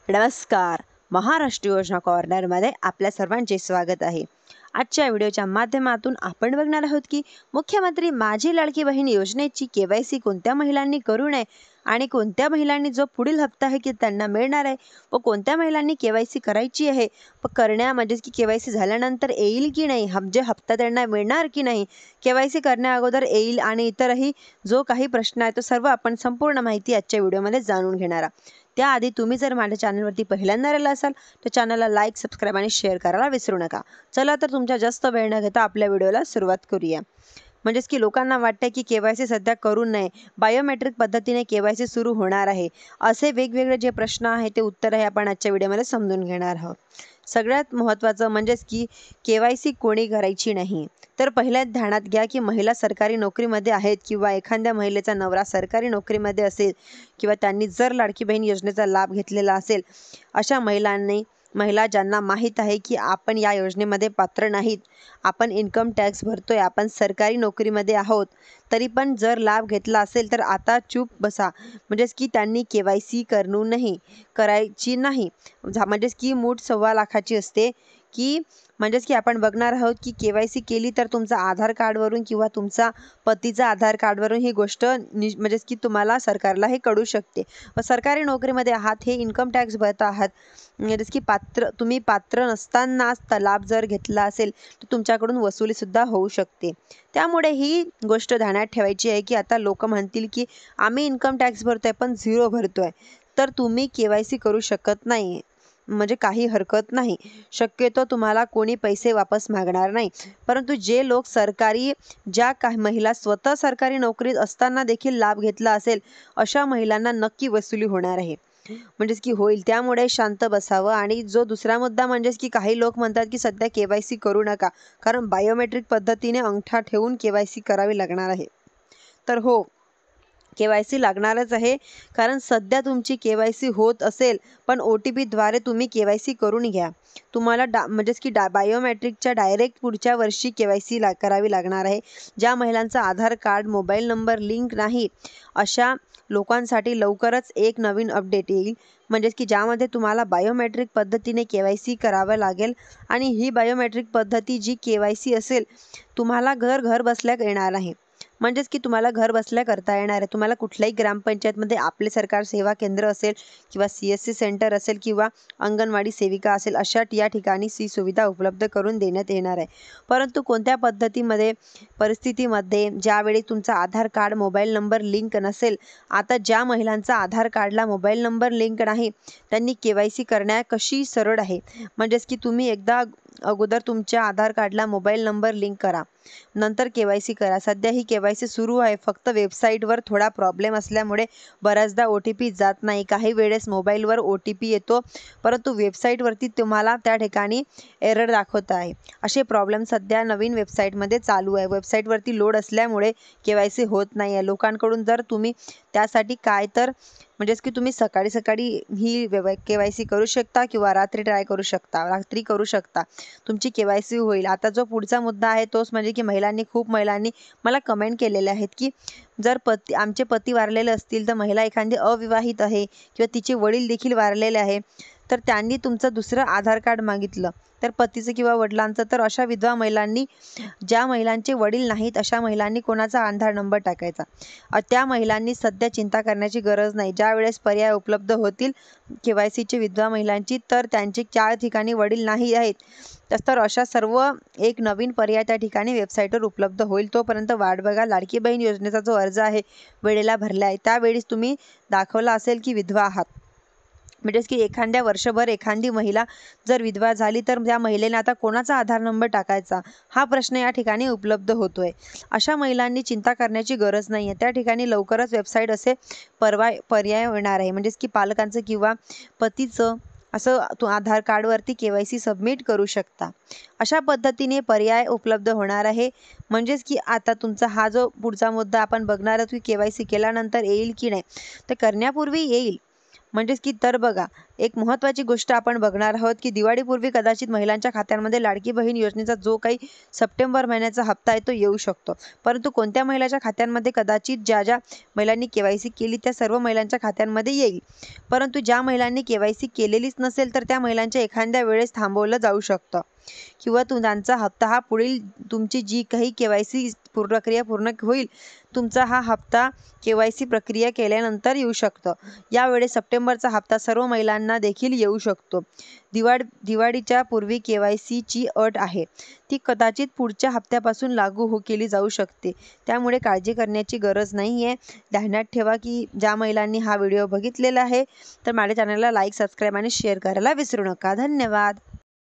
नमस्कार. महाराष्ट्र योजना कॉर्नरमध्ये आपल्या सर्वांचे स्वागत आहे. आजच्या व्हिडिओच्या माध्यमातून आपण बघणार आहोत की मुख्यमंत्री माझी लाडकी बहीण योजनेची केवायसी कोणत्या महिलांनी करू नये आणि कोणत्या महिलांनी जो पुढील हप्ता आहे की त्यांना मिळणार आहे व कोणत्या महिलांनी केवायसी करायची आहे व म्हणजेच की केवायसी झाल्यानंतर येईल की नाही, जे हप्ता त्यांना मिळणार की नाही, केवायसी करण्या अगोदर येईल आणि इतरही जो काही प्रश्न आहे तो सर्व आपण संपूर्ण माहिती आजच्या व्हिडिओमध्ये जाणून घेणार आहोत. त्याआधी तुम्ही जर माझ्या चॅनलवरती पहिल्यांदा आलेला असाल तर चॅनलला लाईक, सबस्क्राईब आणि शेअर करायला विसरू नका. चला तर तुमच्या जास्त वेळ न घेता आपल्या व्हिडिओला सुरुवात करूया. म्हणजेच की लोकांना वाटतं की केवायसी सध्या करू नये, बायोमेट्रिक पद्धतीने केवायसी सुरू होणार आहे, असे वेगवेगळे जे प्रश्न आहेत ते उत्तर आहे आपण आजच्या व्हिडिओमध्ये समजून घेणार आहोत. सगळ्यात महत्त्वाचं म्हणजेच की केवायसी कोणी करायची नाही. तर पहिल्याच ध्यानात घ्या की महिला सरकारी नोकरीमध्ये आहेत किंवा एखाद्या महिलेचा नवरा सरकारी नोकरीमध्ये असेल किंवा त्यांनी जर लाडकी बहीण योजनेचा लाभ घेतलेला असेल, अशा महिला ज्यांना माहीत आहे की आपण या योजनेमध्ये पात्र नाहीत, आपण इन्कम टॅक्स भरतोय, आपण सरकारी नोकरीमध्ये आहोत, तरी पण जर लाभ घेतला असेल तर आता चूप बसा. म्हणजेच की त्यांनी केवायसी करायची नाही. म्हणजेच की मूठ 1.25 लाखाची असते की म्हणजेच की आपण बघणार आहोत की केवायसी केली तर तुमचा आधार कार्डवरून किंवा तुमचा पतीचा आधार कार्डवरून ही गोष्ट म्हणजेच की तुम्हाला सरकारला हे कळू शकते. व सरकारी नोकरीमध्ये आहात, हे इन्कम टॅक्स भरत आहात, म्हणजेच की तुम्ही पात्र नसतानाच लाभ जर घेतला असेल तर तुमच्याकडून वसुलीसुद्धा होऊ शकते. त्यामुळे ही गोष्ट ध्यानात ठेवायची आहे की आता लोक म्हणतील की आम्ही इन्कम टॅक्स भरतोय पण 0 भरतोय, तर तुम्ही केवायसी करू शकत नाही. म्हणजे काही हरकत नाही. शक्यतो तुम्हाला कोणी पैसे वापस मागणार नाही. परंतु जे लोक ज्या काही महिला स्वतः सरकारी नोकरीत असताना देखील लाभ घेतला असेल, अशा महिलांना नक्की वसुली होणार आहे. म्हणजेच की होईल. त्यामुळे शांत बसावं. आणि जो दुसरा मुद्दा म्हणजेच की काही लोक म्हणतात की सध्या केवायसी करू नका, कारण बायोमेट्रिक पद्धतीने अंगठा ठेवून केवायसी करावी लागणार आहे. तर हो, केवायसी लागणारच आहे, कारण सध्या तुमची केवायसी होत असेल पण OTPद्वारे तुम्ही केवायसी करून घ्या. तुम्हाला म्हणजेच की बायोमेट्रिकच्या डायरेक्ट पुढच्या वर्षी केवायसी करावी लागणार आहे. ज्या महिलांचा आधार कार्ड, मोबाईल नंबर लिंक नाही, अशा लोकांसाठी लवकरच एक नवीन अपडेट येईल, म्हणजेच की ज्यामध्ये तुम्हाला बायोमेट्रिक पद्धतीने केवायसी करावं लागेल. आणि ही बायोमेट्रिक पद्धती जी केवायसी असेल, तुम्हाला घर बसल्या येणार आहे. म्हणजेच की तुम्हाला घर बसल्या करता येणार आहे. तुम्हाला कुठल्याही ग्रामपंचायतमध्ये आपले सरकार सेवा केंद्र असेल किंवा CSC सेंटर असेल किंवा अंगणवाडी सेविका असेल, अशा या ठिकाणी ही सुविधा उपलब्ध करून देण्यात येणार आहे. परंतु कोणत्या परिस्थितीमध्ये ज्यावेळी तुमचा आधार कार्ड, मोबाईल नंबर लिंक नसेल, आता ज्या महिलांचा आधार कार्डला मोबाईल नंबर लिंक नाही, त्यांनी केवायसी करण्या कशी सरळ आहे. म्हणजेच की तुम्ही एकदा अगोदर तुमच्या आधार कार्डला मोबाईल नंबर लिंक करा, नंतर केवायसी करा. सध्या ही केवायसी सुरू आहे, फक्त वेबसाईटवर थोडा प्रॉब्लेम असल्यामुळे बऱ्याचदा OTP जात नाही. काही वेळेस मोबाईलवर OTP येतो, परंतु वेबसाईटवरती तुम्हाला त्या ठिकाणी एरर दाखवत आहे. असे प्रॉब्लेम सध्या नवीन वेबसाईटमध्ये चालू आहे. वेबसाईटवरती लोड असल्यामुळे केवायसी होत नाही आहे लोकांकडून. जर तुम्ही त्यासाठी काय तर म्हणजेच की तुम्ही सकाळी ही केवायसी करू शकता किंवा रात्री करू शकता, तुमची केवायसी होईल. आता जो पुढचा मुद्दा आहे तोच म्हणजे की खूप महिलांनी मला कमेंट केलेले आहेत की जर आमचे पती वारलेले असतील, तर महिला एखादी अविवाहित आहे किंवा तिचे वडील देखील वारलेले आहे, तर त्यांनी तुमचं दुसरं आधार कार्ड मागितलं, तर पतीचं किंवा वडिलांचं, तर अशा विधवा महिलांनी, ज्या महिलांचे वडील नाहीत, अशा महिलांनी कोणाचा आधार नंबर टाकायचा. त्या महिलांनी सध्या चिंता करण्याची गरज नाही. ज्या वेळेस पर्याय उपलब्ध होतील केवायसीचे विधवा महिलांची, तर त्यांचे 4 ठिकाणी वडील नाही आहेत, तर अशा सर्व एक नवीन पर्याय त्या ठिकाणी वेबसाईटवर उपलब्ध होईल. तोपर्यंत वाट बघा. लाडकी बहीण योजनेचा जो अर्ज आहे वेळेला भरला आहे, त्यावेळीच तुम्ही दाखवला असेल की विधवा आहात. म्हणजेच की एखाद्या वर्षभर एखादी महिला जर विधवा झाली, तर त्या महिलेने आता कोणाचा आधार नंबर टाकायचा, हा प्रश्न या ठिकाणी उपलब्ध होतोय. अशा महिलांनी चिंता करण्याची गरज नाही आहे. त्या ठिकाणी लवकरच वेबसाईट असे पर्याय येणार आहे. म्हणजेच की पालकांचं किंवा पतीचं असं आधार कार्डवरती केवायसी सबमिट करू शकता. अशा पद्धतीने पर्याय उपलब्ध होणार आहे. म्हणजेच की आता तुमचा हा जो पुढचा मुद्दा आपण बघणार आहोत की केवायसी केल्यानंतर येईल की नाही, तर करण्यापूर्वी येईल. म्हणजेच की तर बघा, एक महत्त्वाची गोष्ट आपण बघणार आहोत की दिवाळीपूर्वी कदाचित महिलांच्या खात्यांमध्ये लाडकी बहीण योजनेचा जो काही सप्टेंबर महिन्याचा हप्ता आहे तो येऊ शकतो. परंतु कोणत्या महिलांच्या खात्यांमध्ये कदाचित ज्या महिलांनी केवायसी केली त्या सर्व महिलांच्या खात्यांमध्ये येईल. परंतु ज्या महिलांनी केवायसी केलेलीच नसेल तर त्या महिलांच्या एखाद्या वेळेस थांबवलं जाऊ शकतं किंवा त्यांचा हप्ता हा पुढील तुमची जी काही केवायसी प्रक्रिया पूर्ण होईल, तुमचा हा हप्ता केवायसी प्रक्रिया केल्यानंतर येऊ शकतं. यावेळेस सप्टेंबरचा हप्ता सर्व महिलांना देखील येऊ शकतो. दिवाळीच्या पूर्वी केवायसीची अट आहे ती कदाचित पुढच्या हप्त्यापासून लागू केली जाऊ शकते. त्यामुळे काळजी करण्याची गरज नाही आहे. ध्यानात ठेवा की ज्या महिलांनी हा व्हिडिओ बघितलेला आहे तर माझ्या चॅनलला लाईक, सबस्क्राईब आणि शेअर करायला विसरू नका. धन्यवाद.